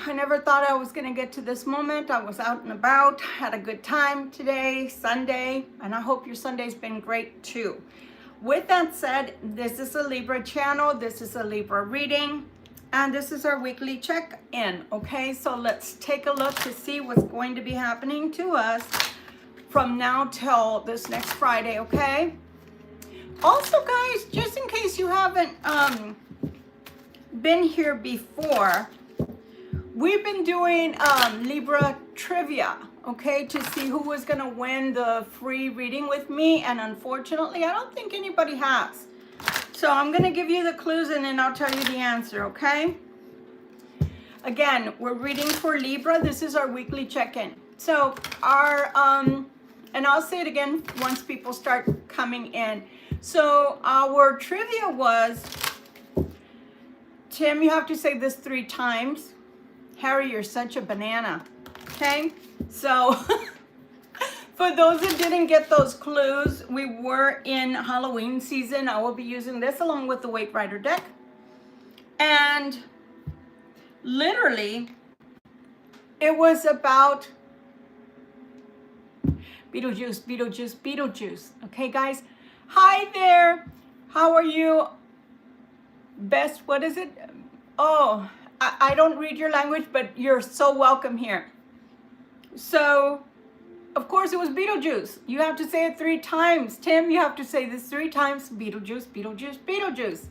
I never thought I was gonna get to this moment. I was out and about, had a good time today, Sunday, and I hope your Sunday's been great too. With that said, this is a Libra channel, this is a Libra reading, and this is our weekly check-in, okay? So let's take a look to see what's going to be happening to us from now till this next Friday, okay? Also, guys, just in case you haven't been here before, we've been doing Libra trivia, okay, to see who was gonna win the free reading with me, and unfortunately, I don't think anybody has. So I'm gonna give you the clues and then I'll tell you the answer, okay? Again, we're reading for Libra. This is our weekly check-in. So our, and I'll say it again once people start coming in. So our trivia was, Tim, you have to say this 3 times. Harry, you're such a banana, okay? So for those that didn't get those clues, we were in Halloween season. I will be using this along with the Weight Rider deck. And literally, it was about Beetlejuice, Beetlejuice, Beetlejuice. Okay, guys? Hi there. How are you? Best, what is it? Oh, I don't read your language, but you're so welcome here. So, of course, it was Beetlejuice. You have to say it 3 times. Tim, you have to say this 3 times. Beetlejuice, Beetlejuice, Beetlejuice.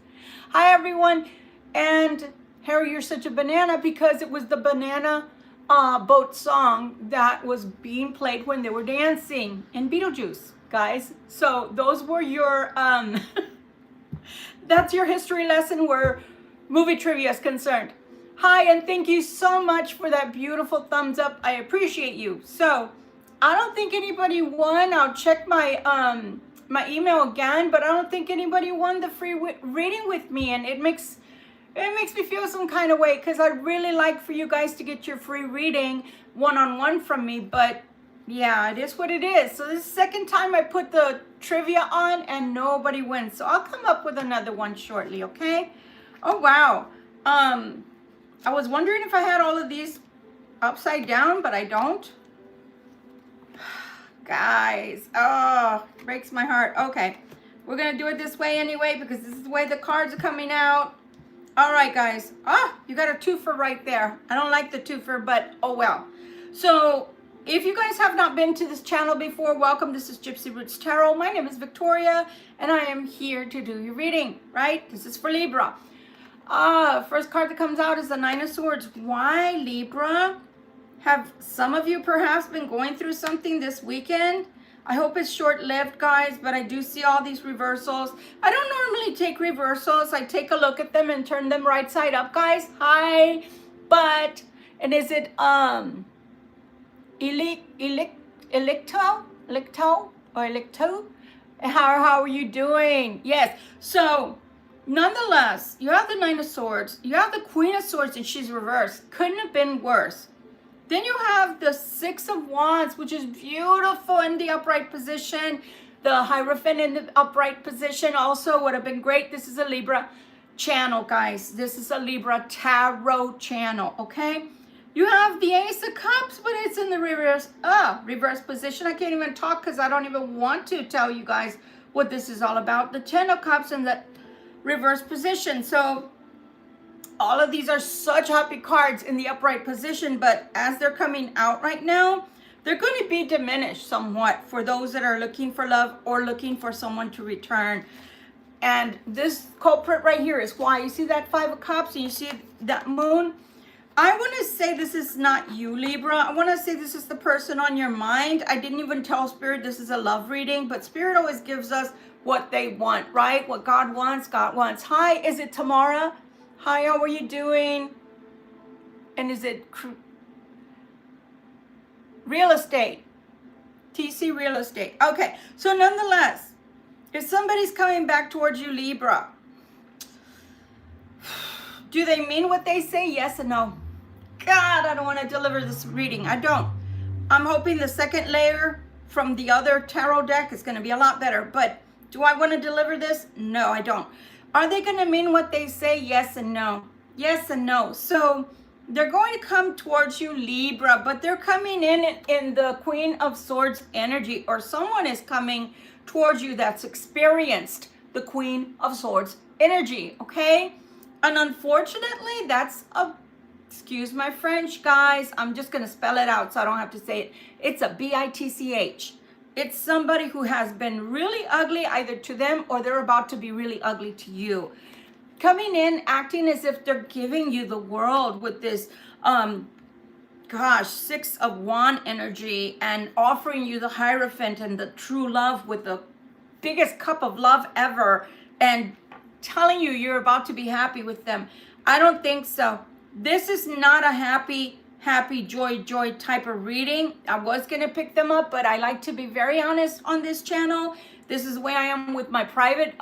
Hi, everyone. And Harry, you're such a banana, because it was the banana boat song that was being played when they were dancing in Beetlejuice, guys. So those were your, that's your history lesson where movie trivia is concerned. Hi, and thank you so much for that beautiful thumbs up. I appreciate you. So, I don't think anybody won. I'll check my my email again, but I don't think anybody won the free reading with me, and it makes me feel some kind of way, because I'd really like for you guys to get your free reading one-on-one from me, but yeah, it is what it is. So this is the second time I put the trivia on and nobody wins. So I'll come up with another one shortly, okay? Oh, wow. I was wondering if I had all of these upside down, but I don't. Guys, oh, breaks my heart. Okay, we're gonna do it this way anyway, because this is the way the cards are coming out. All right, guys. You got a twofer right there. I don't like the twofer, but oh well. So if you guys have not been to this channel before, welcome. This is GYPSY Roots Tarot. My name is Victoria, and I am here to do your reading, right? This is for Libra. First card that comes out is the 9 of Swords. Why, Libra? Have some of you perhaps been going through something this weekend? I hope it's short-lived, guys, but I do see all these reversals. I don't normally take reversals. I take a look at them and turn them right side up, guys. Hi. But, and is it, electo? How are you doing? Yes. So, nonetheless, you have the 9 of Swords, you have the Queen of Swords, and she's reversed. Couldn't have been worse. Then you have the 6 of Wands, which is beautiful in the upright position. The Hierophant in the upright position also would have been great. This is a Libra channel, guys. This is a Libra tarot channel, okay? You have the Ace of Cups, but it's in the reverse position. I can't even talk because I don't even want to tell you guys what this is all about. The 10 of Cups in the reverse position. So all of these are such happy cards in the upright position, but as they're coming out right now, they're going to be diminished somewhat for those that are looking for love or looking for someone to return. And this culprit right here is why. You see that 5 of Cups and you see that moon? I want to say this is not you, Libra. I want to say this is the person on your mind. I didn't even tell Spirit this is a love reading, but Spirit always gives us what they want, right? What God wants, God wants. Hi, is it Tamara? Hi, how are you doing? And is it real estate? TC Real Estate. Okay, so nonetheless, if somebody's coming back towards you, Libra, do they mean what they say? Yes and no. God, I don't want to deliver this reading. I don't. I'm hoping the second layer from the other tarot deck is going to be a lot better, but do I want to deliver this? No, I don't. Are they going to mean what they say? Yes and no. Yes and no. So They're going to come towards you, Libra, but they're coming in the Queen of Swords energy, or someone is coming towards you that's experienced the Queen of Swords energy, okay? And unfortunately, that's a, excuse my French, guys, I'm just going to spell it out so I don't have to say it. It's a bitch. It's somebody who has been really ugly either to them or they're about to be really ugly to you. Coming in, acting as if they're giving you the world with this, gosh, 6 of Wands energy, and offering you the Hierophant and the true love with the biggest cup of love ever, and telling you you're about to be happy with them. I don't think so. This is not a happy, joy type of reading. I was going to pick them up, but I like to be very honest on this channel. This is the way I am with my private,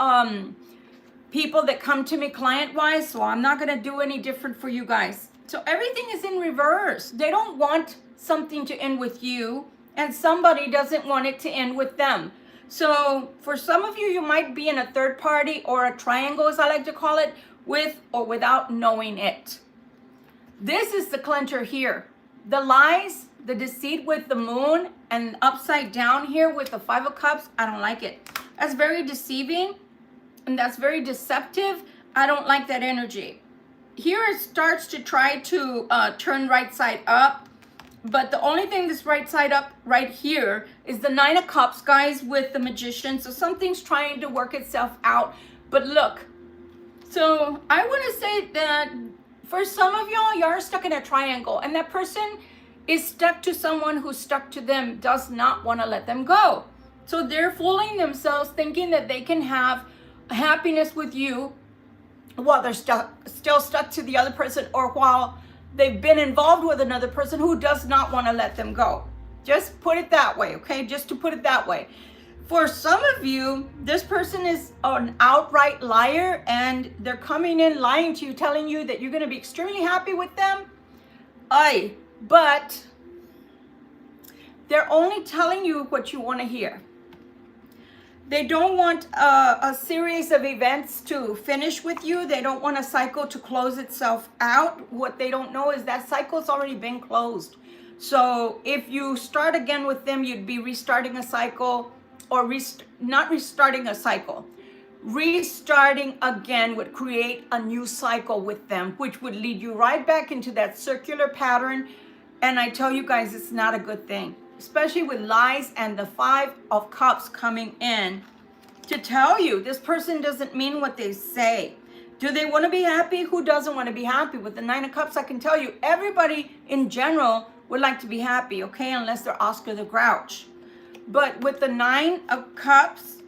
people that come to me client-wise, so I'm not going to do any different for you guys. So everything is in reverse. They don't want something to end with you, and somebody doesn't want it to end with them. So for some of you, you might be in a third party or a triangle, as I like to call it, with or without knowing it. This is the clincher here. The lies, the deceit with the moon, and upside down here with the 5 of Cups, I don't like it. That's very deceiving. And that's very deceptive. I don't like that energy. Here it starts to try to turn right side up. But the only thing that's right side up right here is the 9 of Cups, guys, with the Magician. So something's trying to work itself out. But look, so I want to say that for some of y'all, you're stuck in a triangle. And that person is stuck to someone who's stuck to them, does not want to let them go. So they're fooling themselves thinking that they can have happiness with you while they're still stuck to the other person, or while they've been involved with another person who does not want to let them go. Just put it that way, okay? Just to put it that way. For some of you, this person is an outright liar, and they're coming in lying to you, telling you that you're going to be extremely happy with them. But they're only telling you what you want to hear. They don't want a series of events to finish with you. They don't want a cycle to close itself out. What they don't know is that cycle's already been closed. So if you start again with them, you'd be restarting a cycle, or not restarting a cycle. Restarting again would create a new cycle with them, which would lead you right back into that circular pattern. And I tell you guys, it's not a good thing, especially with lies and the 5 of Cups coming in to tell you this person doesn't mean what they say. Do they want to be happy? Who doesn't want to be happy? With the 9 of Cups, I can tell you everybody in general would like to be happy, okay? Unless they're Oscar the Grouch. But with the 9 of Cups,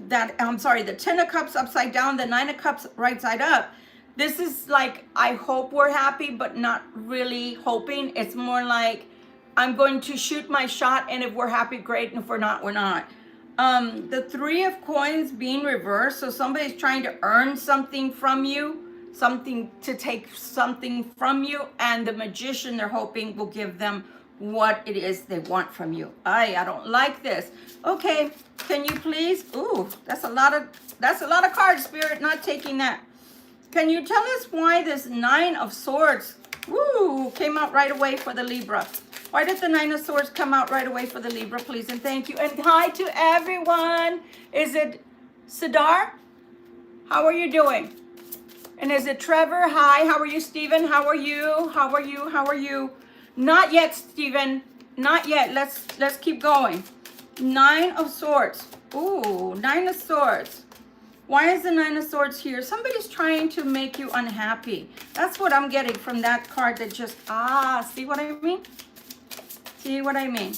the 10 of Cups upside down, the 9 of Cups right side up, this is like, I hope we're happy, but not really hoping. It's more like, I'm going to shoot my shot, and if we're happy, great, and if we're not, we're not. The 3 of Coins being reversed, so somebody's trying to earn something from you, something to take something from you, and the Magician, they're hoping, will give them what it is they want from you. I don't like this. Okay, can you please? Ooh, that's a lot of cards, Spirit. Not taking that. Can you tell us why this 9 of Swords, came out right away for the Libra? Why did the 9 of Swords come out right away for the Libra, please? And thank you. And hi to everyone. Is it Sidar? How are you doing? And is it Trevor? Hi, how are you, Stephen? How are you? How are you? How are you? Not yet, Stephen. Not yet. Let's keep going. 9 of Swords. Ooh, 9 of Swords. Why is the 9 of Swords here? Somebody's trying to make you unhappy. That's what I'm getting from that card that just, see what I mean? See what I mean?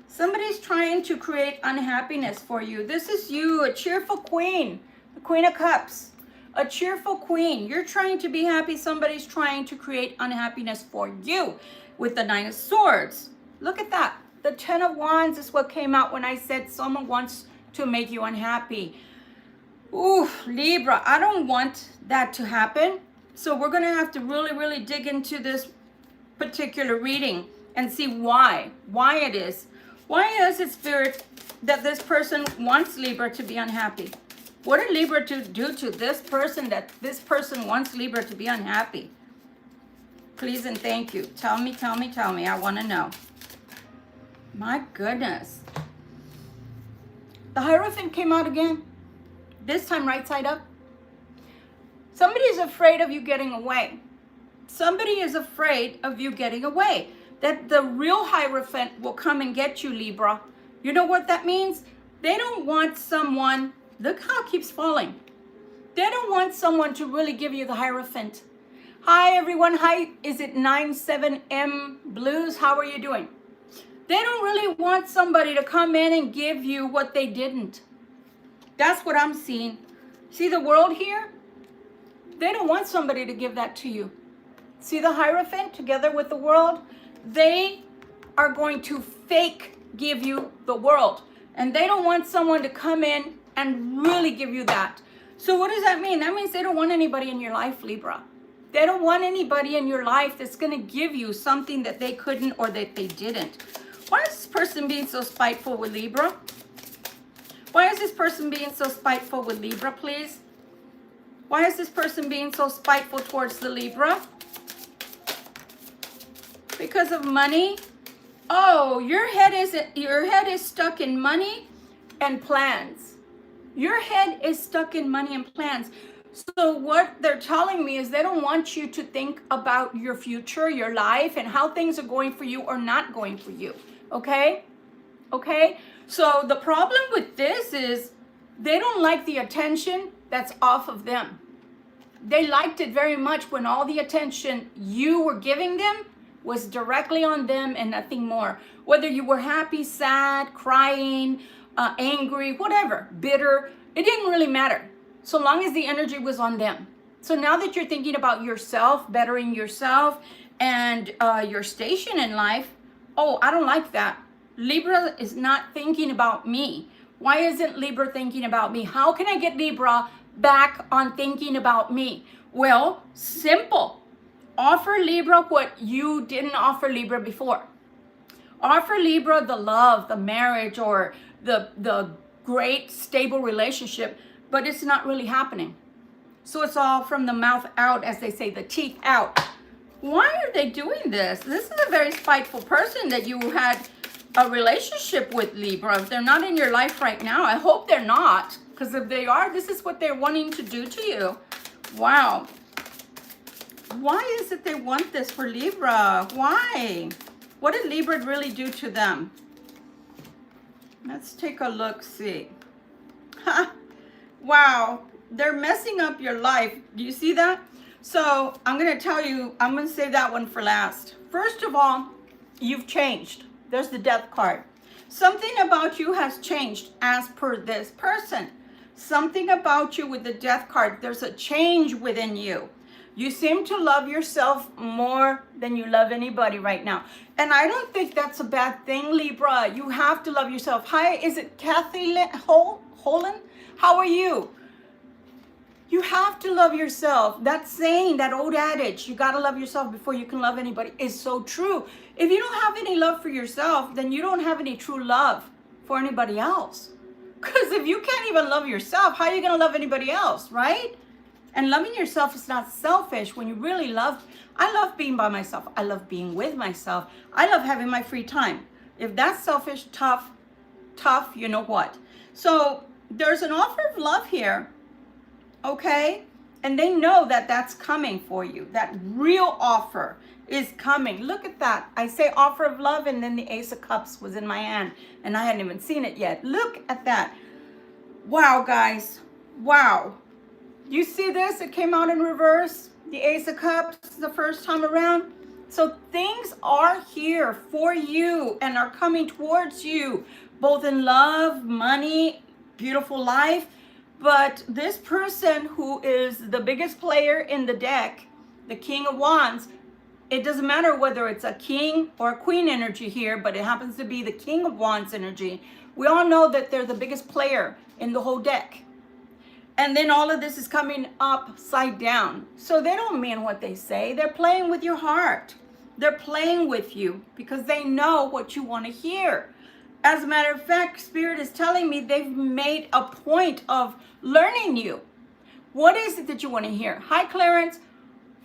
Somebody's trying to create unhappiness for you. This is you, a cheerful queen, the Queen of Cups, a cheerful queen. You're trying to be happy. Somebody's trying to create unhappiness for you with the 9 of Swords. Look at that. The 10 of Wands is what came out when I said someone wants to make you unhappy. Ooh, Libra, I don't want that to happen. So we're going to have to really, really dig into this particular reading and see why it is. Why is it, Spirit, that this person wants Libra to be unhappy? What did Libra do to this person that this person wants Libra to be unhappy? Please and thank you. Tell me, tell me, tell me. I want to know. My goodness. The Hierophant came out again. This time right side up. Somebody is afraid of you getting away. Somebody is afraid of you getting away. That the real Hierophant will come and get you, Libra. You know what that means? They don't want someone, look how it keeps falling. They don't want someone to really give you the Hierophant. Hi everyone, hi, is it 97M Blues? How are you doing? They don't really want somebody to come in and give you what they didn't. That's what I'm seeing. See the world here? They don't want somebody to give that to you. See the Hierophant together with the world? They are going to fake give you the world. And they don't want someone to come in and really give you that. So what does that mean? That means they don't want anybody in your life, Libra. They don't want anybody in your life that's going to give you something that they couldn't or that they didn't. Why is this person being so spiteful with Libra? Why is this person being so spiteful with Libra, please? Why is this person being so spiteful towards the Libra? Because of money? Oh, your head is stuck in money and plans. Your head is stuck in money and plans. So what they're telling me is they don't want you to think about your future, your life, and how things are going for you or not going for you. Okay? Okay? So the problem with this is they don't like the attention that's off of them. They liked it very much when all the attention you were giving them was directly on them and nothing more. Whether you were happy, sad, crying, angry, whatever, bitter, it didn't really matter. So long as the energy was on them. So now that you're thinking about yourself, bettering yourself, and your station in life, oh, I don't like that. Libra is not thinking about me. Why isn't Libra thinking about me? How can I get Libra back on thinking about me? Well, simple. Offer Libra what you didn't offer Libra before. Offer Libra the love, the marriage, or the great stable relationship, but it's not really happening. So it's all from the mouth out, as they say, the teeth out. Why are they doing this? This is a very spiteful person that you had a relationship with, Libra. If they're not in your life right now, I hope they're not, because if they are, this is what they're wanting to do to you. Wow. Why is it they want this for Libra? Why? What did Libra really do to them? Let's take a look, see. Wow, they're messing up your life. Do you see that? So I'm going to tell you, I'm going to save that one for last. First of all, you've changed. There's the Death card. Something about you has changed as per this person. Something about you with the Death card. There's a change within you. You seem to love yourself more than you love anybody right now. And I don't think that's a bad thing, Libra. You have to love yourself. Hi, is it Kathy Holland? How are you? You have to love yourself. That saying, that old adage, you got to love yourself before you can love anybody, is so true. If you don't have any love for yourself, then you don't have any true love for anybody else. Because if you can't even love yourself, how are you going to love anybody else, right? And loving yourself is not selfish when you really love. I love being by myself. I love being with myself. I love having my free time. If that's selfish, tough, you know what? So there's an offer of love here, okay? And they know that that's coming for you. That real offer is coming. Look at that. I say offer of love, and then the Ace of Cups was in my hand, and I hadn't even seen it yet. Look at that. Wow, guys. Wow. You see this? It came out in reverse. The Ace of Cups the first time around. So things are here for you and are coming towards you, both in love, money, beautiful life. But this person who is the biggest player in the deck, the King of Wands, it doesn't matter whether it's a king or a queen energy here, but it happens to be the King of Wands energy. We all know that they're the biggest player in the whole deck. And then all of this is coming upside down. So they don't mean what they say. They're playing with your heart. They're playing with you because they know what you want to hear. As a matter of fact, Spirit is telling me they've made a point of learning you. What is it that you want to hear? Hi, Clarence.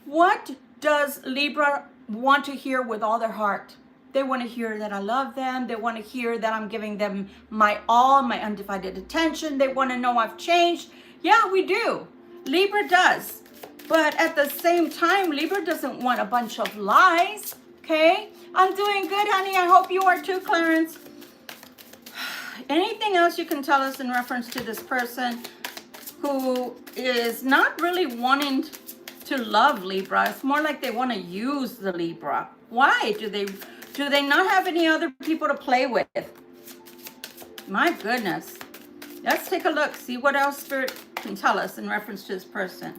What does Libra want to hear with all their heart? They want to hear that I love them. They want to hear that I'm giving them my all, my undivided attention. They want to know I've changed. Yeah, we do. Libra does. But at the same time, Libra doesn't want a bunch of lies. Okay? I'm doing good, honey. I hope you are too, Clarence. Anything else you can tell us in reference to this person who is not really wanting to love Libra? It's more like they want to use the Libra. Why? Do they not have any other people to play with? My goodness. Let's take a look. See what else Spirit can tell us in reference to this person.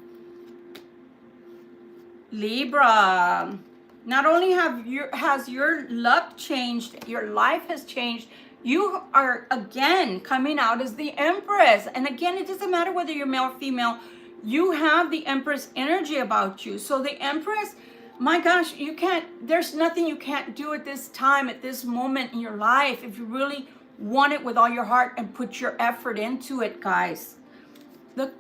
Libra. Not only has your luck changed, your life has changed, you are again coming out as the Empress. And again, it doesn't matter whether you're male or female, you have the Empress energy about you. So the Empress, my gosh, there's nothing you can't do at this time, at this moment in your life, if you really want it with all your heart and put your effort into it, guys. Look,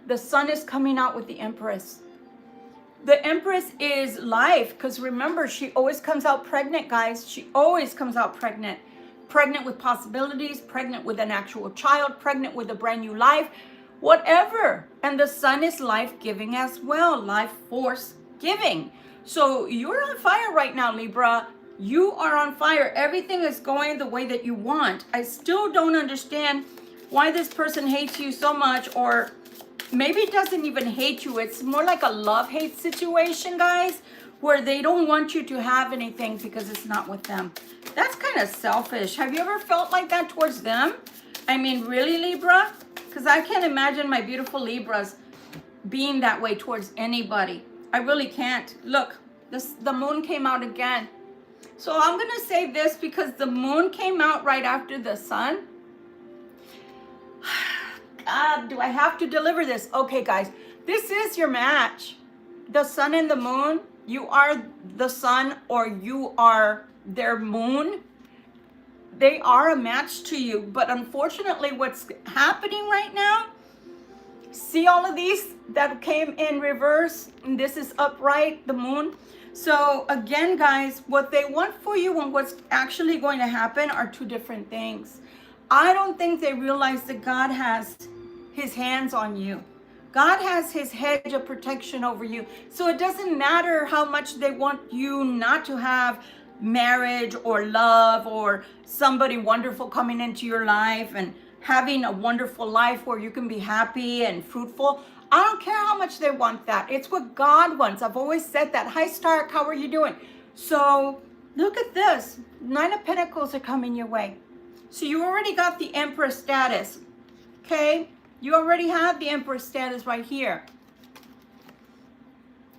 the Sun is coming out with the Empress. The Empress is life, because remember, she always comes out pregnant, guys. She always comes out pregnant. Pregnant with possibilities, pregnant with an actual child, pregnant with a brand new life, whatever. And the Sun is life-giving as well, life force giving. So you're on fire right now, Libra. You are on fire. Everything is going the way that you want. I still don't understand why this person hates you so much, or maybe doesn't even hate you. It's more like a love-hate situation, guys, where they don't want you to have anything because it's not with them. That's kind of selfish. Have you ever felt like that towards them? I mean, really, Libra? Because I can't imagine my beautiful Libras being that way towards anybody. I really can't. Look, the moon came out again. So I'm going to say this because the moon came out right after the Sun. God, do I have to deliver this? Okay, guys, this is your match. The Sun and the moon. You are the Sun or you are their moon. They are a match to you. But unfortunately, what's happening right now, see all of these that came in reverse, and this is upright, the moon. So again, guys, what they want for you and what's actually going to happen are two different things. I don't think they realize that God has his hands on you. God has his hedge of protection over you. So it doesn't matter how much they want you not to have marriage or love or somebody wonderful coming into your life and having a wonderful life where you can be happy and fruitful. I don't care how much they want that. It's what God wants. I've always said that. Hi, Stark. How are you doing? So look at this. 9 of Pentacles are coming your way. So you already got the Empress status. Okay? You already have the Empress status right here.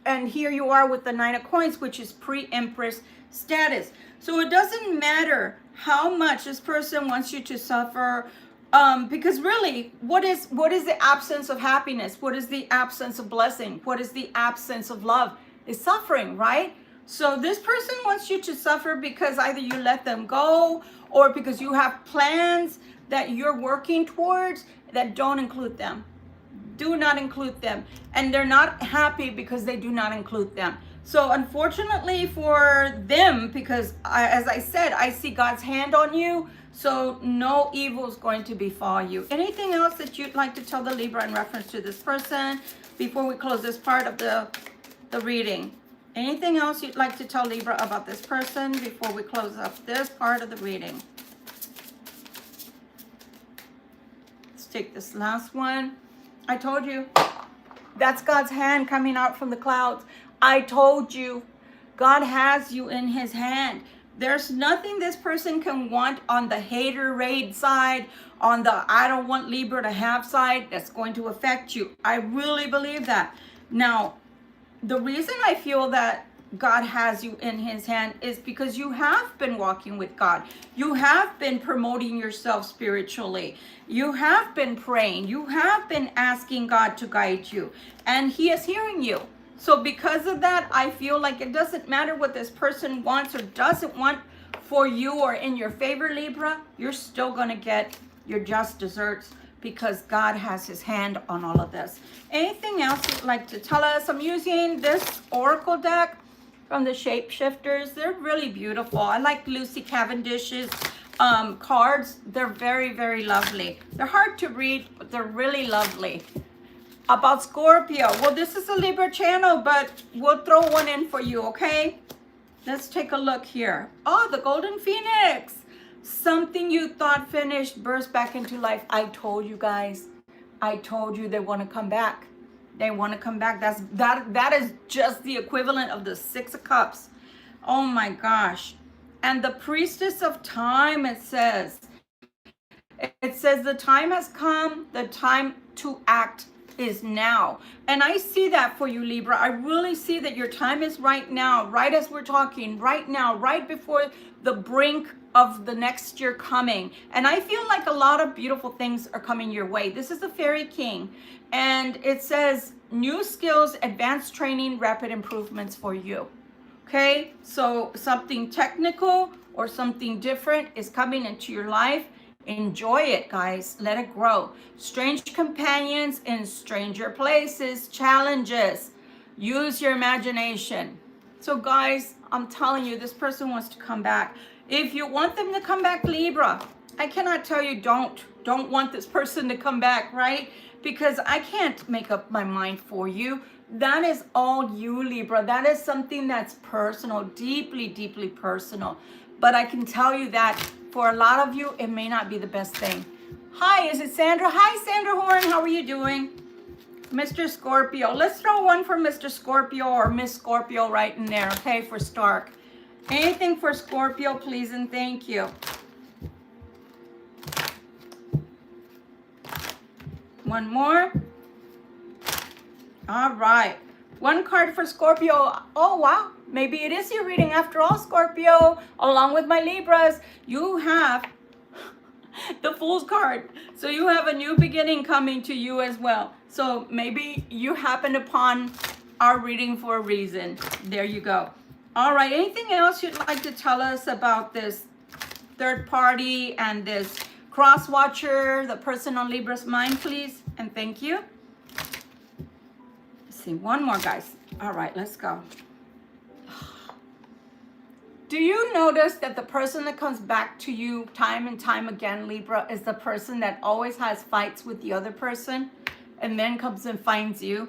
And here you are with the 9 of Coins, which is pre-Empress status. So it doesn't matter how much this person wants you to suffer, because really, what is the absence of happiness? What is the absence of blessing? What is the absence of love? It's suffering, right? So this person wants you to suffer because either you let them go or because you have plans that you're working towards that don't include them. Do not include them. And they're not happy because they do not include them. So unfortunately for them, because as I said, I see God's hand on you, so no evil is going to befall you. Anything else that you'd like to tell the Libra in reference to this person before we close this part of the reading? Anything else you'd like to tell Libra about this person before we close up this part of the reading? Let's take this last one. I told you, that's God's hand coming out from the clouds. I told you, God has you in his hand. There's nothing this person can want on the hater raid side, on the I don't want Libra to have side that's going to affect you. I really believe that. Now, the reason I feel that God has you in his hand is because you have been walking with God. You have been promoting yourself spiritually. You have been praying. You have been asking God to guide you. And he is hearing you. So because of that, I feel like it doesn't matter what this person wants or doesn't want for you or in your favor, Libra, you're still going to get your just desserts because God has his hand on all of this. Anything else you'd like to tell us? I'm using this Oracle deck from the Shapeshifters. They're really beautiful. I like Lucy Cavendish's cards. They're very, very lovely. They're hard to read, but they're really lovely. About Scorpio. Well, this is a Libra channel, but we'll throw one in for you, okay? Let's take a look here. Oh, the Golden Phoenix. Something you thought finished burst back into life. I told you guys. I told you they want to come back. They want to come back. That is just the equivalent of the Six of Cups. Oh my gosh. And the Priestess of Time, it says the time has come, the time to act is now. And I see that for you, Libra. I really see that your time is right now, right as we're talking, right now, right before the brink of the next year coming. And I feel like a lot of beautiful things are coming your way. This is the Fairy King, and it says new skills, advanced training, rapid improvements for you. Okay, so something technical or something different is coming into your life. Enjoy it, guys. Let it grow. Strange companions in stranger places, challenges. Use your imagination. So guys, I'm telling you, this person wants to come back. If you want them to come back, Libra, I cannot tell you don't want this person to come back, right? Because I can't make up my mind for you. That is all you, Libra. That is something that's personal, deeply, deeply personal. But I can tell you that for a lot of you, it may not be the best thing. Hi, is it Sandra? Hi, Sandra Horn. How are you doing? Mr. Scorpio. Let's throw one for Mr. Scorpio or Miss Scorpio right in there, okay, for Stark. Anything for Scorpio, please, and thank you. One more. All right. One card for Scorpio. Oh, wow. Maybe it is your reading after all, Scorpio. Along with my Libras, you have the Fool's card. So you have a new beginning coming to you as well. So maybe you happened upon our reading for a reason. There you go. All right. Anything else you'd like to tell us about this third party and this crosswatcher, the person on Libra's mind, please? And thank you. Let's see. One more, guys. All right. Let's go. Do you notice that the person that comes back to you time and time again, Libra, is the person that always has fights with the other person and then comes and finds you?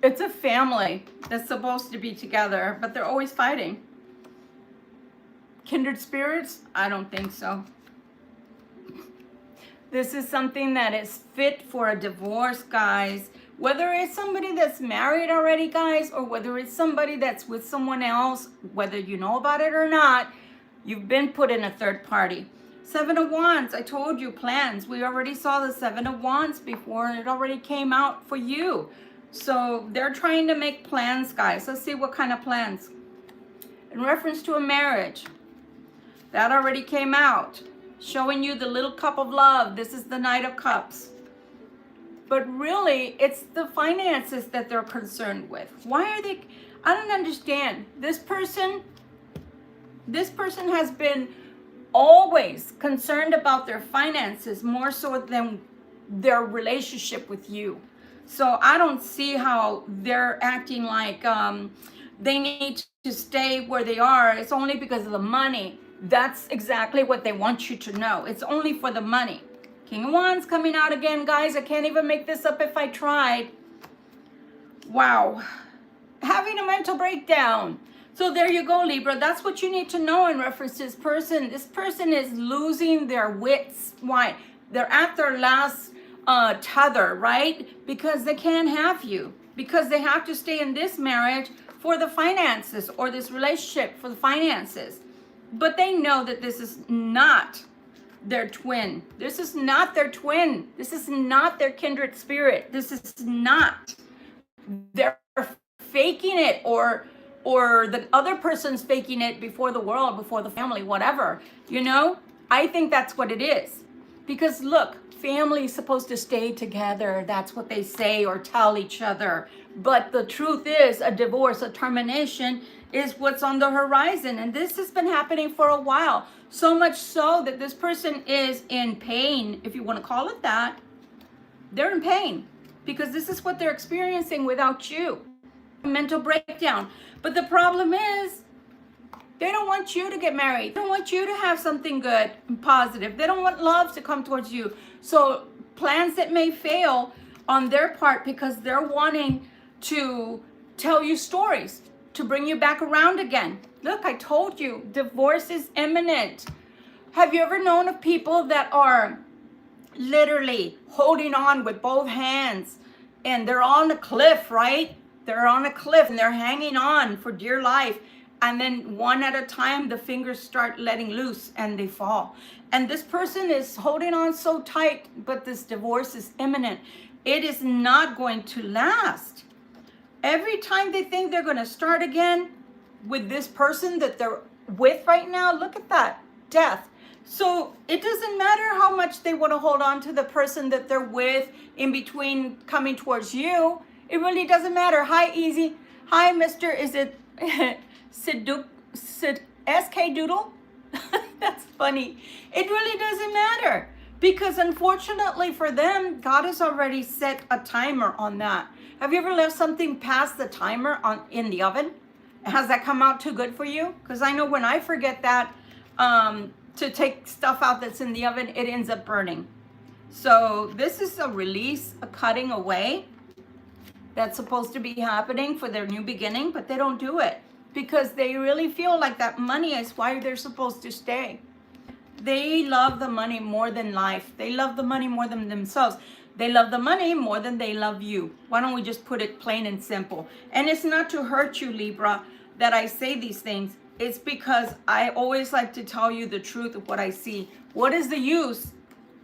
It's a family that's supposed to be together, but they're always fighting. Kindred spirits? I don't think so. This is something that is fit for a divorce, guys. Whether it's somebody that's married already, guys, or whether it's somebody that's with someone else, whether you know about it or not, you've been put in a third party. Seven of Wands, I told you, plans. We already saw the Seven of Wands before, and it already came out for you. So they're trying to make plans, guys. Let's see what kind of plans. In reference to a marriage, that already came out. Showing you the little cup of love. This is the Knight of Cups. But really, it's the finances that they're concerned with. Why are they? I don't understand. This person has been always concerned about their finances more so than their relationship with you. So I don't see how they're acting like they need to stay where they are. It's only because of the money. That's exactly what they want you to know. It's only for the money. King of Wands coming out again, guys. I can't even make this up if I tried. Wow. Having a mental breakdown. So there you go, Libra. That's what you need to know in reference to this person. This person is losing their wits. Why? They're at their last tether, right? Because they can't have you. Because they have to stay in this marriage for the finances, or this relationship for the finances. But they know that this is not their twin. This is not their twin. This is not their kindred spirit. This is not. They're faking it, or the other person's faking it before the world, before the family, whatever. You know, I think that's what it is. Because look, family is supposed to stay together. That's what they say or tell each other. But the truth is, a divorce, a termination is what's on the horizon. And this has been happening for a while. So much so that this person is in pain, if you want to call it that. They're in pain because this is what they're experiencing without you. Mental breakdown. But the problem is, they don't want you to get married. They don't want you to have something good and positive. They don't want love to come towards you. So plans that may fail on their part because they're wanting to tell you stories to bring you back around again. Look, I told you, divorce is imminent. Have you ever known of people that are literally holding on with both hands and they're on a cliff, right? They're on a cliff and they're hanging on for dear life. And then one at a time, the fingers start letting loose and they fall. And this person is holding on so tight, but this divorce is imminent. It is not going to last. Every time they think they're going to start again with this person that they're with right now, look at that, death. So it doesn't matter how much they want to hold on to the person that they're with in between coming towards you. It really doesn't matter. Hi, Easy. Hi, Mr. Is it SK Doodle? That's funny. It really doesn't matter because unfortunately for them, God has already set a timer on that. Have you ever left something past the timer in the oven? Has that come out too good for you? Because I know when I forget that to take stuff out that's in the oven, it ends up burning. So this is a release, a cutting away that's supposed to be happening for their new beginning, but they don't do it because they really feel like that money is why they're supposed to stay. They love the money more than life. They love the money more than themselves. They love the money more than they love you. Why don't we just put it plain and simple? And it's not to hurt you, Libra, that I say these things. It's because I always like to tell you the truth of what I see. What is the use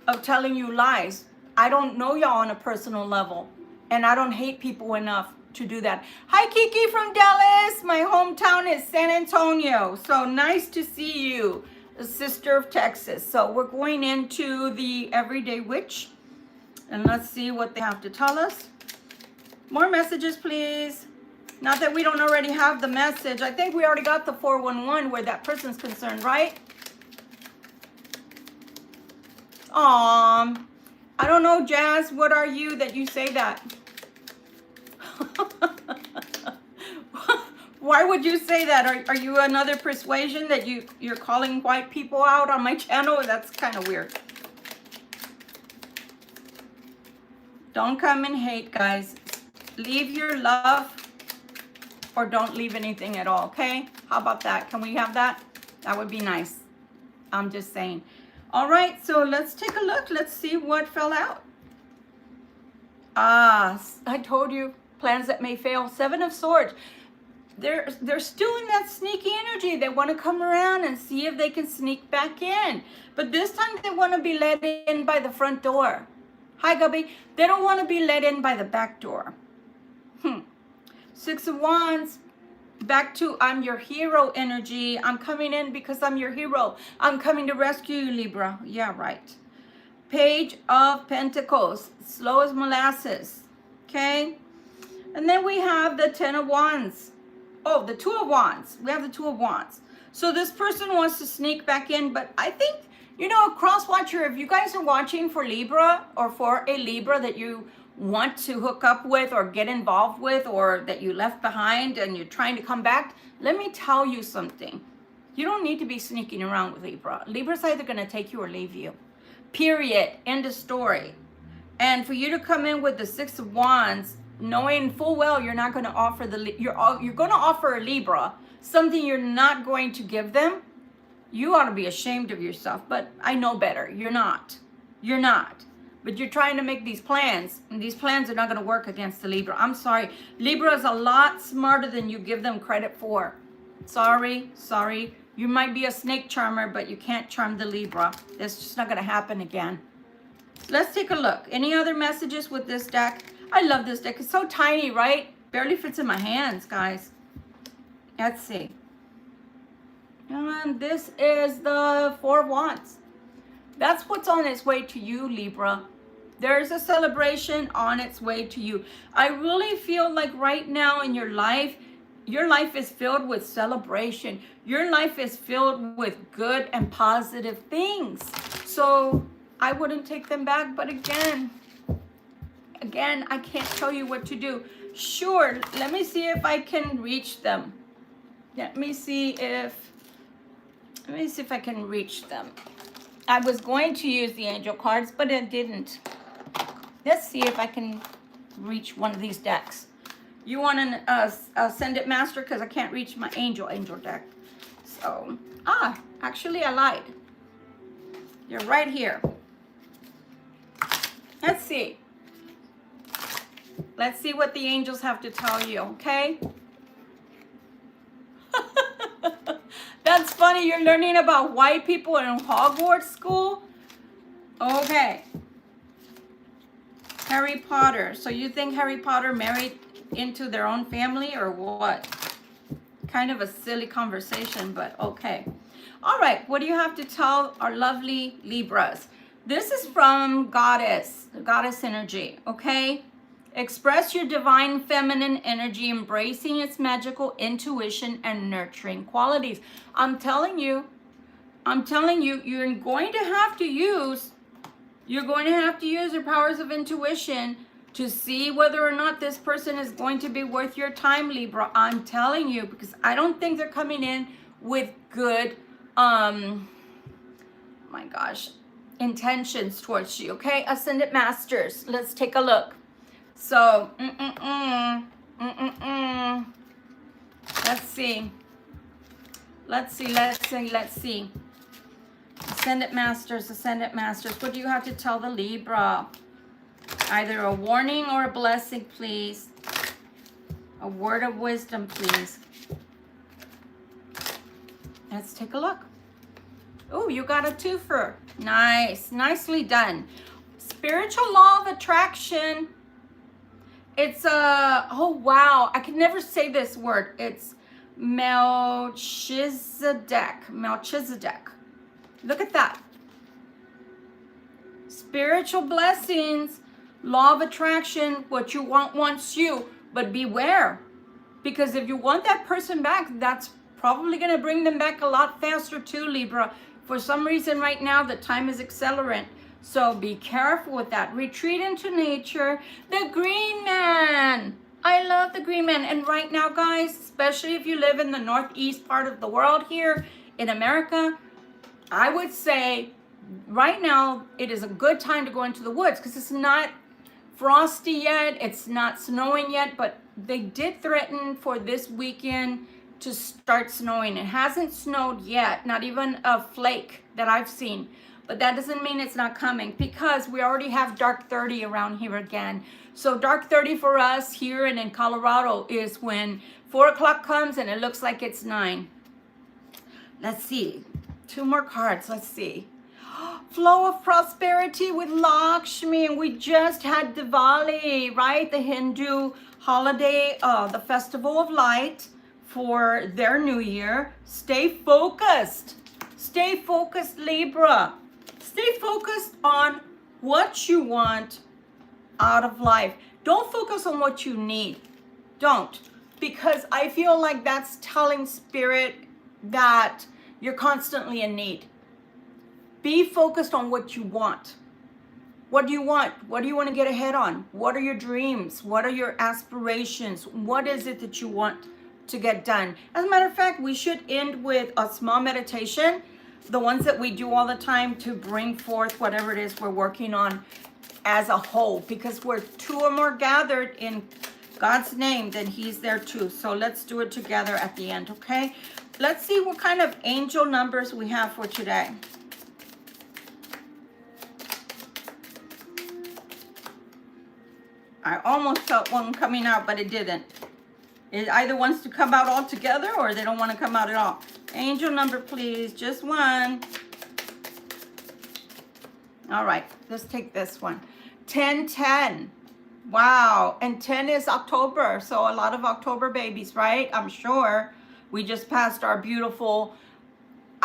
of telling you lies? I don't know y'all on a personal level, and I don't hate people enough to do that. Hi, Kiki from Dallas. My hometown is San Antonio. So nice to see you, a sister of Texas. So we're going into the Everyday Witch, and let's see what they have to tell us. More messages, please. Not that we don't already have the message. I think we already got the 411 where that person's concerned, right? I don't know, Jazz. What are you that you say that? Why would you say that? Are you another persuasion that you're calling white people out on my channel? That's kind of weird. Don't come and hate, guys. Leave your love or don't leave anything at all, okay? How about that? Can we have that? That would be nice. I'm just saying. All right, so let's take a look. Let's see what fell out. I told you, plans that may fail. 7 of Swords. They're still in that sneaky energy. They want to come around and see if they can sneak back in. But this time they want to be let in by the front door. Hi, Gubby. They don't want to be let in by the back door. 6 of Wands. Back to I'm your hero energy. I'm coming in because I'm your hero. I'm coming to rescue you, Libra. Yeah, right. Page of Pentacles. Slow as molasses. Okay. And then we have the 10 of Wands. Oh, the 2 of Wands. We have the 2 of Wands. So this person wants to sneak back in, but I think, you know, crosswatcher, if you guys are watching for Libra or for a Libra that you want to hook up with or get involved with or that you left behind and you're trying to come back, let me tell you something. You don't need to be sneaking around with Libra. Libra's either going to take you or leave you. Period. End of story. And for you to come in with the 6 of Wands, knowing full well you're not going to offer you're going to offer a Libra something you're not going to give them, you ought to be ashamed of yourself. But I know better. You're not. You're not. But you're trying to make these plans, and these plans are not going to work against the Libra. I'm sorry. Libra is a lot smarter than you give them credit for. Sorry. You might be a snake charmer, but you can't charm the Libra. That's just not going to happen again. Let's take a look. Any other messages with this deck? I love this deck. It's so tiny, right? Barely fits in my hands, guys. Let's see. And this is the 4 of Wands. That's what's on its way to you, Libra. There's a celebration on its way to you. I really feel like right now in your life is filled with celebration. Your life is filled with good and positive things. So I wouldn't take them back, but again, I can't tell you what to do. Sure, let me see if I can reach them. Let me see if I can reach them. I was going to use the angel cards, but it didn't. Let's see if I can reach one of these decks. You want to send it master because I can't reach my angel deck. So, actually I lied. You're right here. Let's see. Let's see what the angels have to tell you, okay? That's funny. You're learning about white people in Hogwarts school? Okay. Harry Potter. So you think Harry Potter married into their own family or what? Kind of a silly conversation, but okay. All right. What do you have to tell our lovely Libras? This is from Goddess energy, okay? Express your divine feminine energy, embracing its magical intuition and nurturing qualities. I'm telling you, you're going to have to use your powers of intuition to see whether or not this person is going to be worth your time, Libra. I'm telling you, because I don't think they're coming in with good, my gosh, intentions towards you, okay? Ascendant Masters, let's take a look. So, let's see. Ascendant Masters, what do you have to tell the Libra? Either a warning or a blessing, please. A word of wisdom, please. Let's take a look. Oh, you got a twofer. Nice, nicely done. Spiritual law of attraction. It's oh wow, I can never say this word. It's Melchizedek. Look at that. Spiritual blessings, law of attraction, what you want wants you, but beware. Because if you want that person back, that's probably going to bring them back a lot faster too, Libra. For some reason right now, the time is accelerant. So be careful with that. Retreat into nature. The Green Man. I love the Green Man. And right now, guys, especially if you live in the northeast part of the world here in America, I would say right now it is a good time to go into the woods because it's not frosty yet. It's not snowing yet, but they did threaten for this weekend to start snowing. It hasn't snowed yet, not even a flake that I've seen. But that doesn't mean it's not coming because we already have dark 30 around here again. So dark 30 for us here and in Colorado is when 4 o'clock comes and it looks like it's 9. Let's see. 2 more cards. Let's see. Flow of prosperity with Lakshmi. And we just had Diwali, right? The Hindu holiday, the festival of light for their new year. Stay focused. Stay focused, Libra. Stay focused on what you want out of life. Don't focus on what you need. Don't. Because I feel like that's telling spirit that you're constantly in need. Be focused on what you want. What do you want? What do you want to get ahead on? What are your dreams? What are your aspirations? What is it that you want to get done? As a matter of fact, we should end with a small meditation, the ones that we do all the time to bring forth whatever it is we're working on as a whole, because we're 2 or more gathered in God's name, then he's there too. So let's do it together at the end, okay? Let's see what kind of angel numbers we have for today. I almost felt one coming out, but it didn't. It either wants to come out all together or they don't want to come out at all. Angel number, please. Just one. All right. Let's take this one. 1010. Wow. And 10 is October. So a lot of October babies, right? I'm sure. We just passed our beautiful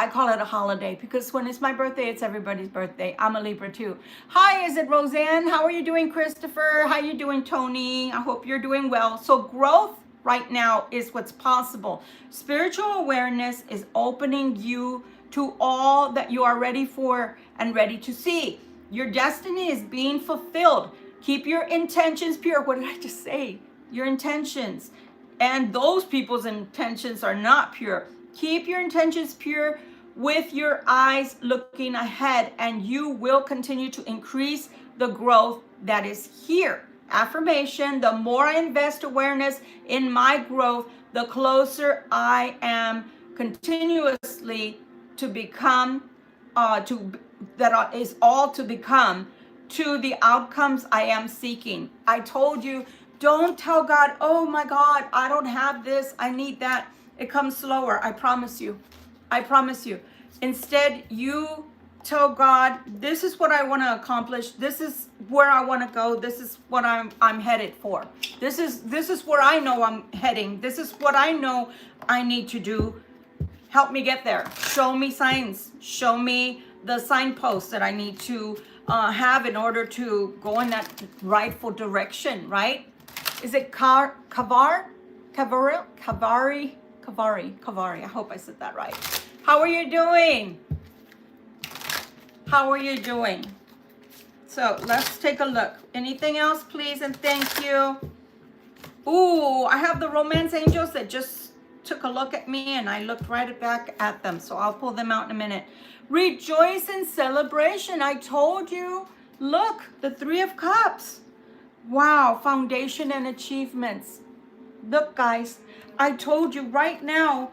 I call it a holiday because when it's my birthday, it's everybody's birthday. I'm a Libra too. Hi, is it Roseanne? How are you doing, Christopher? How you doing, Tony? I hope you're doing well. So growth right now is what's possible. Spiritual awareness is opening you to all that you are ready for and ready to see. Your destiny is being fulfilled. Keep your intentions pure. What did I just say? Your intentions. And those people's intentions are not pure. Keep your intentions pure with your eyes looking ahead, and you will continue to increase the growth that is here. Affirmation: the more I invest awareness in my growth, the closer I am continuously to become, to the outcomes I am seeking. I told you, don't tell God, oh my God, I don't have this, I need that. It comes slower, I promise you. I promise you. Instead, you tell God, this is what I want to accomplish. This is where I want to go. This is what I'm headed for. This is where I know I'm heading. This is what I know I need to do. Help me get there. Show me signs. Show me the signposts that I need to have in order to go in that rightful direction, right? Is it Kavari? I hope I said that right. How are you doing? How are you doing? So let's take a look. Anything else, please, and thank you. Ooh, I have the romance angels that just took a look at me and I looked right back at them. So I'll pull them out in a minute. Rejoice in celebration. I told you. Look, the Three of Cups. Wow, foundation and achievements. Look, guys, I told you right now,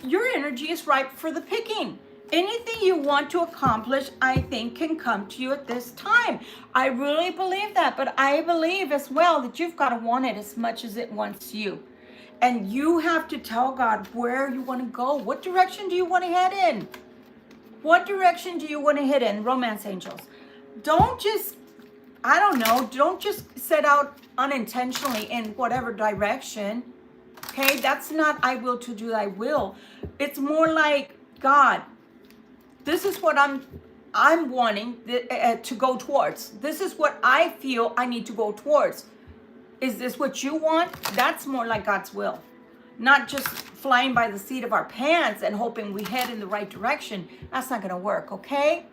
your energy is ripe for the picking. Anything you want to accomplish, I think, can come to you at this time. I really believe that, but I believe as well that you've got to want it as much as it wants you. And you have to tell God where you want to go. What direction do you want to head in? What direction do you want to head in, romance angels? Don't just, I don't know, don't just set out unintentionally in whatever direction. Okay, that's not I will to do thy will. It's more like, God, this is what I'm wanting to go towards. This is what I feel I need to go towards. Is this what you want? That's more like God's will. Not just flying by the seat of our pants and hoping we head in the right direction. That's not going to work, okay?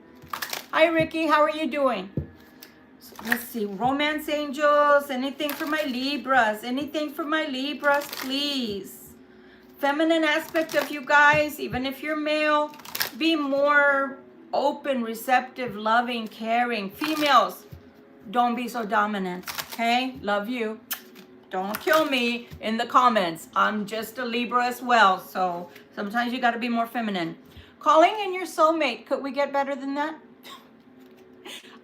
Hi, Ricky. How are you doing? So let's see. Romance angels. Anything for my Libras? Anything for my Libras, please? Feminine aspect of you guys, even if you're male, be more open, receptive, loving, caring. Females, don't be so dominant, okay? Love you. Don't kill me in the comments. I'm just a Libra as well, so sometimes you got to be more feminine. Calling in your soulmate. Could we get better than that?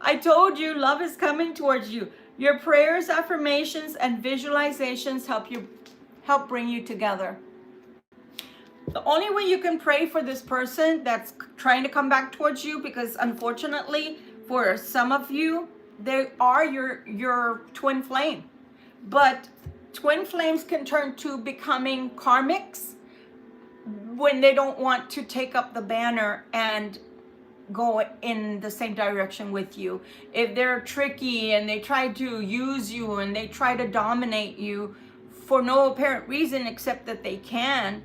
I told you, love is coming towards you. Your prayers, affirmations, and visualizations help bring you together. The only way you can pray for this person that's trying to come back towards you, because unfortunately for some of you, they are your twin flame. But twin flames can turn to becoming karmics when they don't want to take up the banner and go in the same direction with you. If they're tricky and they try to use you and they try to dominate you for no apparent reason except that they can,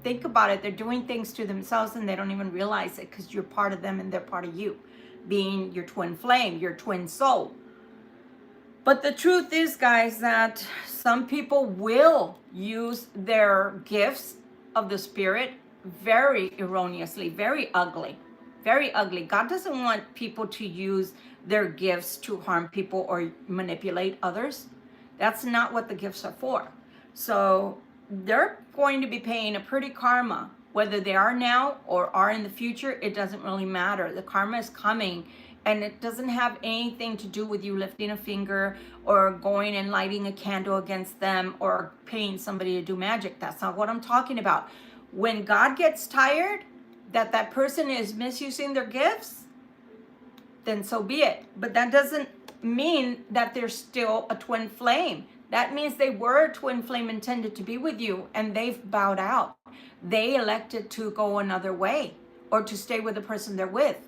think about it. They're doing things to themselves and they don't even realize it because you're part of them and they're part of you, being your twin flame, your twin soul. But the truth is, guys, that some people will use their gifts of the spirit very erroneously, very ugly, very ugly. God doesn't want people to use their gifts to harm people or manipulate others. That's not what the gifts are for. So they're going to be paying a pretty karma, whether they are now or are in the future. It doesn't really matter. The karma is coming, and it doesn't have anything to do with you lifting a finger or going and lighting a candle against them or paying somebody to do magic. That's not what I'm talking about. When God gets tired that that person is misusing their gifts, then so be it. But that doesn't mean that they're still a twin flame. That means they were a twin flame intended to be with you, and they've bowed out. They elected to go another way. or to stay with the person they're with.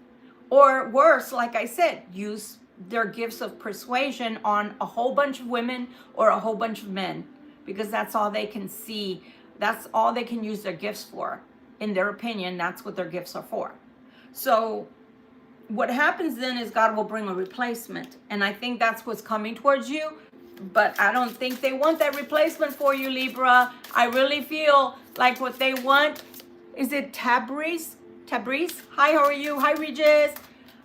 Or worse, like I said, use their gifts of persuasion on a whole bunch of women or a whole bunch of men, because that's all they can see. That's all they can use their gifts for. In their opinion, that's what their gifts are for. So what happens then is God will bring a replacement. And I think that's what's coming towards you. But I don't think they want that replacement for you, Libra. I really feel like what they want, is it Tabriz? Tabriz? Hi, how are you? Hi, Regis.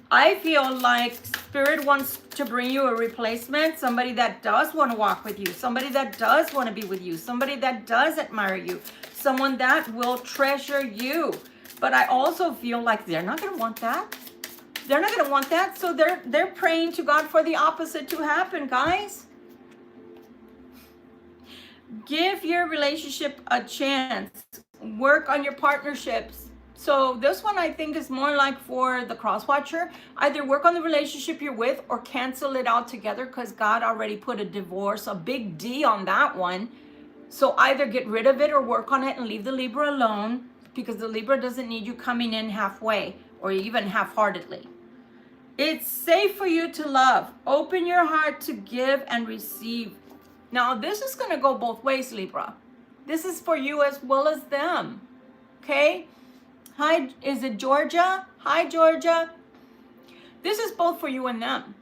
I feel like Spirit wants to bring you a replacement, somebody that does want to walk with you, somebody that does want to be with you, somebody that does admire you, someone that will treasure you. But I also feel like they're not going to want that. They're not going to want that, so they're praying to God for the opposite to happen, guys. Give your relationship a chance. Work on your partnerships. So this one I think is more like for the crosswatcher. Either work on the relationship you're with or cancel it altogether, because God already put a divorce, a big D on that one. So either get rid of it or work on it and leave the Libra alone, because the Libra doesn't need you coming in halfway or even half-heartedly. It's safe for you to love. Open your heart to give and receive. Now this is going to go both ways, Libra. This is for you as well as them. Okay? Hi, is it Georgia? Hi, Georgia. This is both for you and them.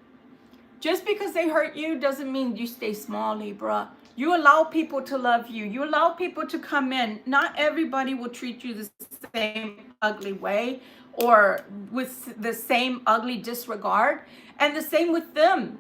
Just because they hurt you doesn't mean you stay small, Libra. You allow people to love you. You allow people to come in. Not everybody will treat you the same ugly way or with the same ugly disregard. And the same with them.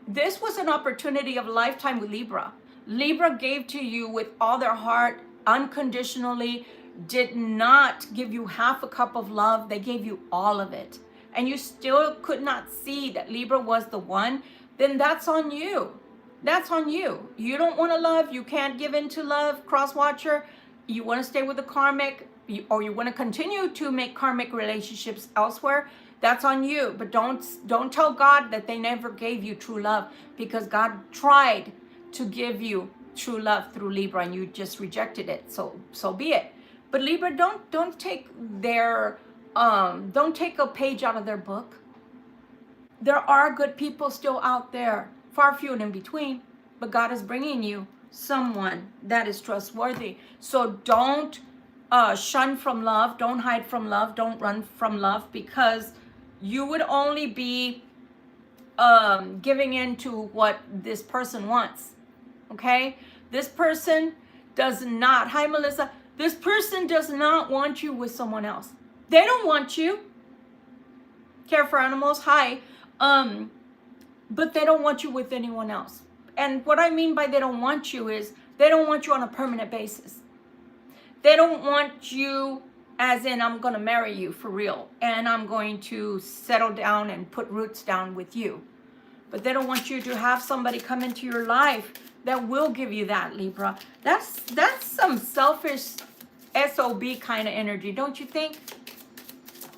This was an opportunity of a lifetime with Libra. Libra gave to you with all their heart, unconditionally, did not give you half a cup of love. They gave you all of it. And you still could not see that Libra was the one. Then that's on you. That's on you. You don't want to love. You can't give in to love, crosswatcher. You want to stay with the karmic, or you want to continue to make karmic relationships elsewhere. That's on you. But don't tell God that they never gave you true love, because God tried to give you true love through Libra and you just rejected it. So be it. But Libra, don't take their don't take a page out of their book. There are good people still out there, far few and in between, but God is bringing you someone that is trustworthy. So don't shun from love, don't hide from love, don't run from love, because you would only be giving in to what this person wants. Okay? This person does not, hi Melissa, this person does not want you with someone else. They don't want you. Care for animals, hi. But they don't want you with anyone else. And what I mean by they don't want you is they don't want you on a permanent basis. They don't want you as in I'm going to marry you for real and I'm going to settle down and put roots down with you. But they don't want you to have somebody come into your life that will give you that, Libra. That's some selfish SOB kind of energy, don't you think?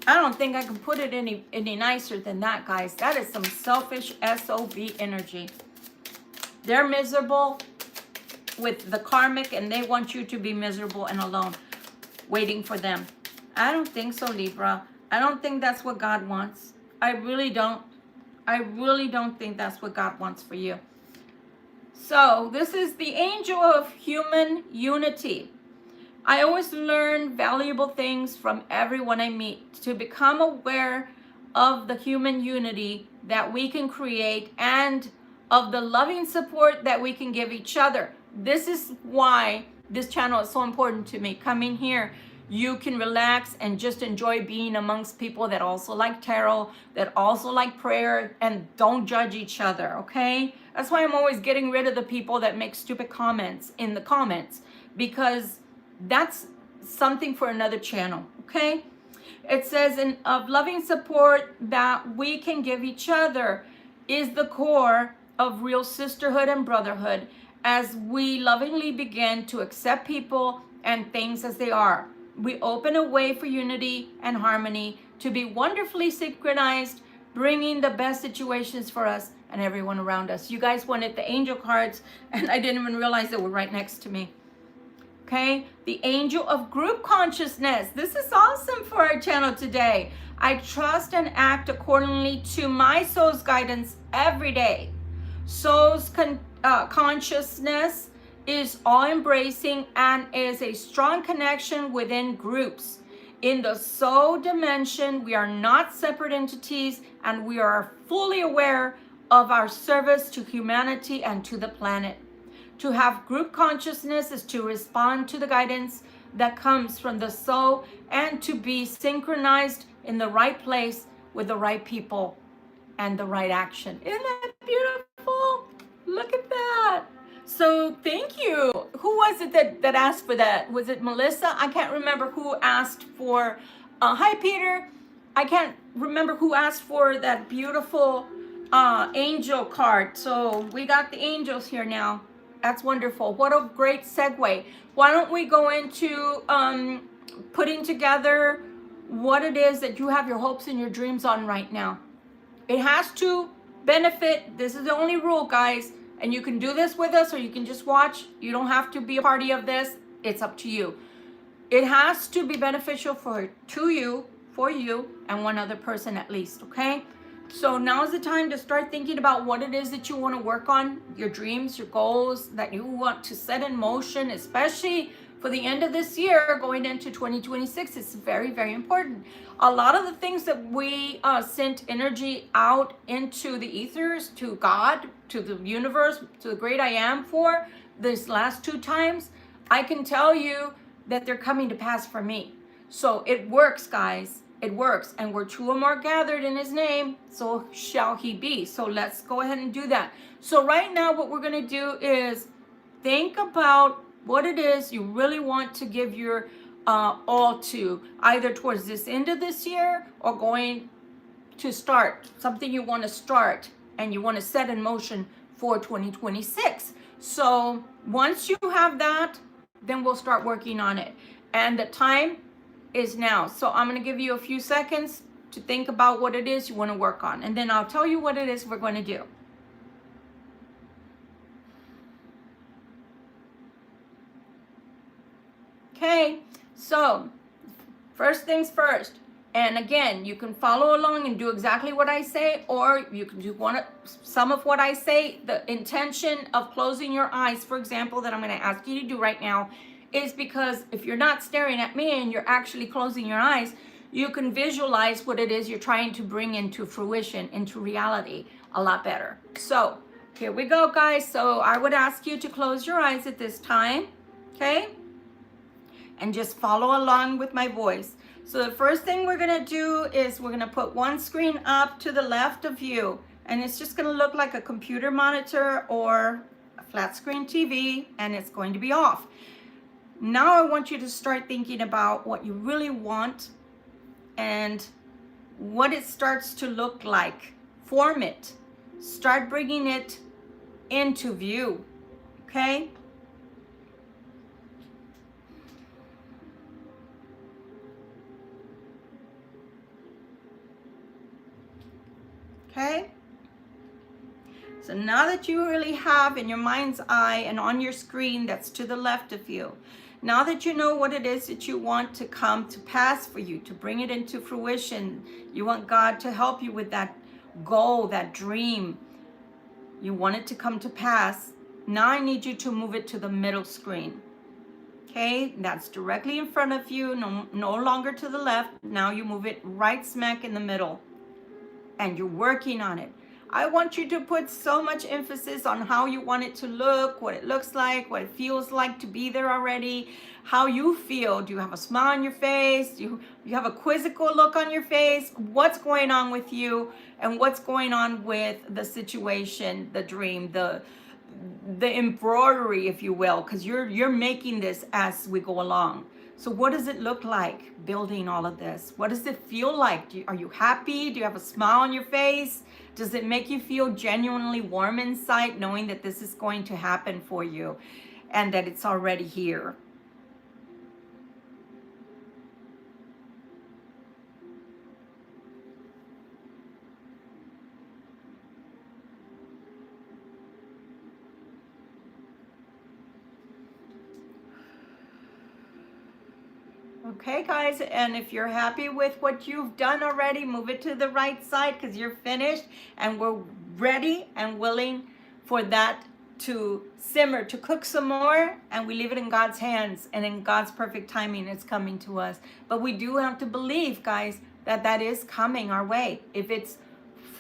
I don't think I can put it any nicer than that, guys. That is some selfish SOB energy. They're miserable with the karmic and they want you to be miserable and alone, waiting for them. I don't think so, Libra. I don't think that's what God wants. I really don't. I really don't think that's what God wants for you. So this is the angel of human unity. I always learn valuable things from everyone I meet to become aware of the human unity that we can create and of the loving support that we can give each other. This is why this channel is so important to me. Coming here, you can relax and just enjoy being amongst people that also like tarot, that also like prayer, and don't judge each other, okay? That's why I'm always getting rid of the people that make stupid comments in the comments, because that's something for another channel, okay? It says, of loving support that we can give each other is the core of real sisterhood and brotherhood as we lovingly begin to accept people and things as they are. We open a way for unity and harmony to be wonderfully synchronized, bringing the best situations for us and everyone around us. You guys wanted the angel cards, and I didn't even realize they were right next to me. Okay, the angel of group consciousness. This is awesome for our channel today. I trust and act accordingly to my soul's guidance every day. Soul's consciousness is all embracing and is a strong connection within groups. In the soul dimension, we are not separate entities, and we are fully aware of our service to humanity and to the planet. To have group consciousness is to respond to the guidance that comes from the soul and to be synchronized in the right place with the right people and the right action. Isn't that beautiful? Look at that. So thank you. Who was it that asked for that? Was it Melissa? I can't remember who asked for, hi Peter. I can't remember who asked for that beautiful angel card. So we got the angels here now. That's wonderful. What a great segue. Why don't we go into putting together what it is that you have your hopes and your dreams on right now. It has to benefit. This is the only rule, guys. And you can do this with us or you can just watch. You don't have to be a party of this. It's up to you. It has to be beneficial for you, and one other person at least, okay? So now's the time to start thinking about what it is that you want to work on, your dreams, your goals that you want to set in motion, especially for the end of this year going into 2026. It's very, very important. A lot of the things that we sent energy out into the ethers, to God, to the universe, to the great I am for this last 2 times, I can tell you that they're coming to pass for me. So it works, guys. It works. And where 2 or more gathered in his name, so shall he be. So let's go ahead and do that. So right now what we're going to do is think about what it is you really want to give your all to, either towards this end of this year or going to start something you want to start and you want to set in motion for 2026. So once you have that, then we'll start working on it. And the time is now. So I'm going to give you a few seconds to think about what it is you want to work on. And then I'll tell you what it is we're going to do. Okay, so first things first. And again, you can follow along and do exactly what I say, or you can do some of what I say. The intention of closing your eyes, for example, that I'm going to ask you to do right now, is because if you're not staring at me and you're actually closing your eyes, you can visualize what it is you're trying to bring into fruition, into reality a lot better. So here we go, guys. So I would ask you to close your eyes at this time, okay? And just follow along with my voice. So the first thing we're gonna do is we're gonna put one screen up to the left of you, and it's just gonna look like a computer monitor or a flat screen TV, and it's going to be off. Now I want you to start thinking about what you really want and what it starts to look like. Form it. Start bringing it into view, okay? Okay? So now that you really have in your mind's eye and on your screen that's to the left of you, now that you know what it is that you want to come to pass for you, to bring it into fruition, you want God to help you with that goal, that dream, you want it to come to pass. Now I need you to move it to the middle screen. Okay, that's directly in front of you, no longer to the left. Now you move it right smack in the middle, and you're working on it. I want you to put so much emphasis on how you want it to look, what it looks like, what it feels like to be there already, how you feel. Do you have a smile on your face? Do you have a quizzical look on your face? What's going on with you, and what's going on with the situation, the dream, the embroidery, if you will, because you're making this as we go along. So what does it look like building all of this? What does it feel like? Are you happy? Do you have a smile on your face? Does it make you feel genuinely warm inside, knowing that this is going to happen for you and that it's already here? Okay, guys, and if you're happy with what you've done already, move it to the right side because you're finished, and we're ready and willing for that to simmer, to cook some more, and we leave it in God's hands, and in God's perfect timing, it's coming to us. But we do have to believe, guys, that that is coming our way. If it's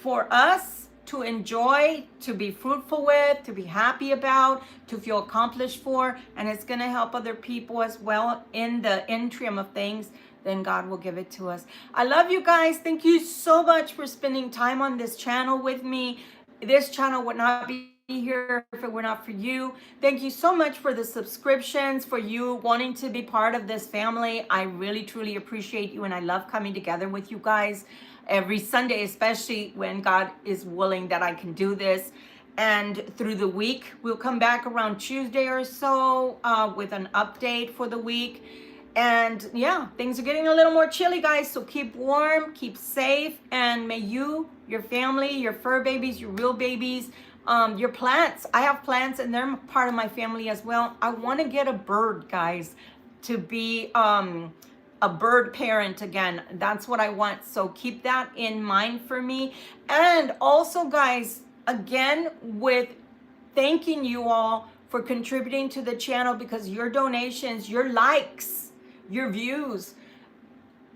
for us to enjoy, to be fruitful with, to be happy about, to feel accomplished for, and it's going to help other people as well in the interim of things, then God will give it to us. I love you guys. Thank you so much for spending time on this channel with me. This channel would not be here if it were not for you. Thank you so much for the subscriptions, for you wanting to be part of this family. I really truly appreciate you, and I love coming together with you guys every Sunday, especially when God is willing that I can do this. And through the week, we'll come back around Tuesday or so with an update for the week. And yeah, things are getting a little more chilly, guys, so keep warm, keep safe, and may you, your family, your fur babies, your real babies, your plants. I have plants, and they're part of my family as well. I want to get a bird, guys, to be a bird parent again. That's what I want. So keep that in mind for me. And also, guys, again, with thanking you all for contributing to the channel, because your donations, your likes, your views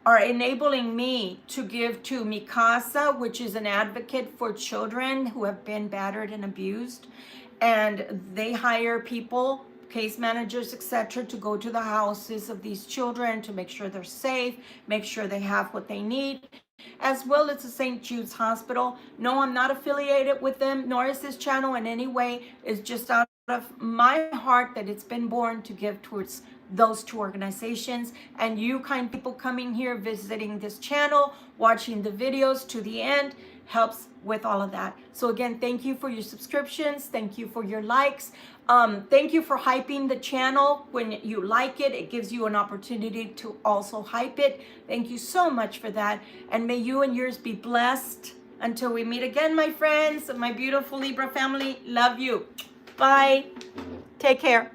are enabling me to give to Mikasa, which is an advocate for children who have been battered and abused. And they hire people, case managers, etc., to go to the houses of these children to make sure they're safe, make sure they have what they need, as well as the St. Jude's Hospital. No, I'm not affiliated with them, nor is this channel in any way. It's just out of my heart that it's been born to give towards those two organizations. And you kind people coming here, visiting this channel, watching the videos to the end, helps with all of that. So again, thank you for your subscriptions. Thank you for your likes. Thank you for hyping the channel. When you like it, it gives you an opportunity to also hype it. Thank you so much for that. And may you and yours be blessed. Until we meet again, my friends, my beautiful Libra family. Love you. Bye. Take care.